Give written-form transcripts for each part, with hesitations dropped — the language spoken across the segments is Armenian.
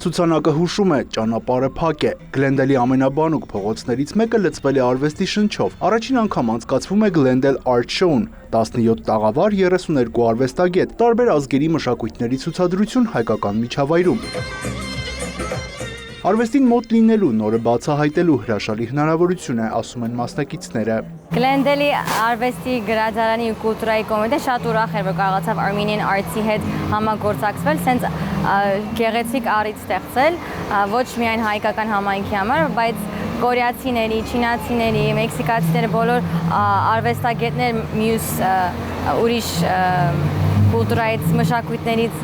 Ցուցանակը հուշում է, ճանապարհը փակ է։ Գլենդելի ամենաբանուկ փողոցներից մեկը լցվել է արվեստի շնչով։ Առաջին անգամ անցկացվում է Glendale Art Show-ն, 17 տաղավար, 32 արվեստագետ, տարբեր ազգերի մշակույթների ցուցադրություն հայկական միջավայրում։ Արվեստին մոտ լինելու, նորը բացահայտելու հրաշալի հնարավորություն է, ասում են մասնակիցները։ Glendale-ի արվեստի գրադարանի ու կուլտուրայի կոմիտեն շատ ուրախ էր, որ կարողացավ Armenian Arts-ի հետ համագործակցվել, սենց գեղեցիկ առիթ ստեղծել, ոչ միայն հայկական համայնքի համար, բայց կորեացիների, չինացիների, մեքսիկացիների բոլոր արվեստագետներ մյուս ուրիշ կուլտուրայից, մշակույթներից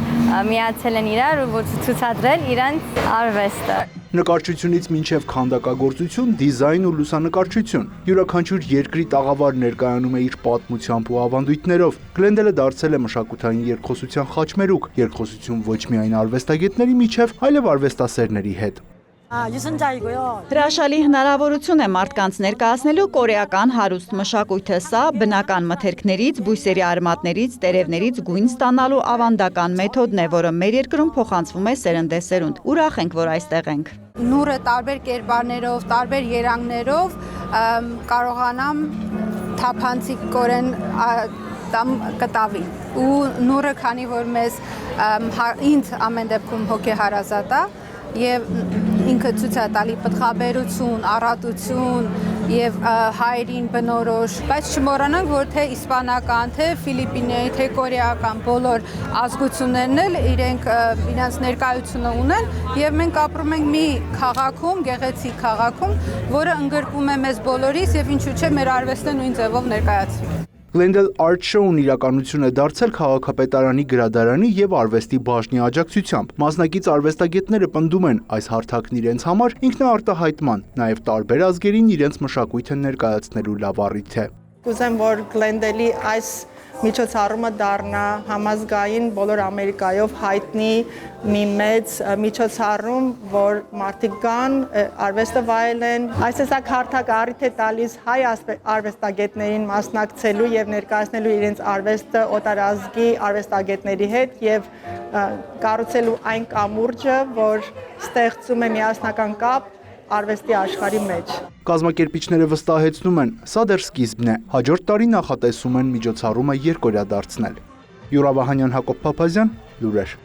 միացել են իրար ու ցուցադրել իրանց արվեստը։ Նկարչությունից մինչև քանդակագործություն, դիզայն ու լուսանկարչություն։ Յուրաքանչյուր երկրի տաղավար ներկայանում է իր պատմությամբ ու ավանդույթներով։ Glendale-ը դարձել է մշակութային երկխոսության խաչմերուկ, երկխոսություն ոչ միայն արվեստագետների միջև, այլև արվեստասերների հետ։ Հրաշալի հնարավորություն է մարդկանց ներկայացնելու կորեական հարուստ մշակույթը, սա բնական մթերքներից, բույսերի արմատներից, տերևներից գույն ստանալու ավանդական մեթոդն է, որը մեր երկրում փոխանցվում է սերնդեսերունդ։ Ուրախ ենք, որ այստեղ ենք։ Նուրը տարբեր կերպարներով, տարբեր երանգներով կարողանամ թափանցիկորեն կտավի։ Ու նուրը, քանի որ ինձ ամեն դեպքում հոգեհարազատ է, եւ ինքը ցույց է տալի պտղաբերություն, առատություն եւ հայերին բնորոշ, բայց չմոռանանք, որ թե իսպանական, թե ֆիլիպինեի, թե կորեական բոլոր ազգություններն էլ իրենց ներկայությունը ունեն եւ մենք ապրում ենք մի քաղաքում, գեղեցիկ քաղաքում, որը ընդգրկում է մեզ բոլորիս եւ ինչու՞ չէ մեր արվեստը նույն ձևով ներկայացվի։ Glendale Art Show-ն իրականություն է դարձել քաղաքապետարանի գրադարանի եւ արվեստի բաժնի աջակցությամբ։ Մասնակից արվեստագետները պնդում են, այս հարթակն իրենց համար ինքնաարտահայտման, նաեւ տարբեր ազգերին իրենց մշակույթը ներկայացնելու լավ առիթ է։ Կուզեմ, որ Glendale-ի այս միջոցառումը դառնա համազգային բոլոր Ամերիկայով հայտնի մի մեծ միջոցառում, որ մարդիկ գան, արվեստը վայելեն։ Այս տեսակ հարթակ առիթ է տալիս հայ արվեստագետներին մասնակցելու եւ ներկայացնելու իրենց արվեստը օտարազգի արվեստագետների հետ եւ կառուցելու այն կամուրջը, որ ստեղծում է միասնական կապ արվեստի աշխարհի մեջ։ Կազմակերպիչները վստահեցնում են, սա դեռ սկիզբն է։ Հաջորդ տարի նախատեսում են միջոցառումը երկօրյա դարձնել։ Յուրա Վահանյան, Հակոբ Փափազյան, լուրեր։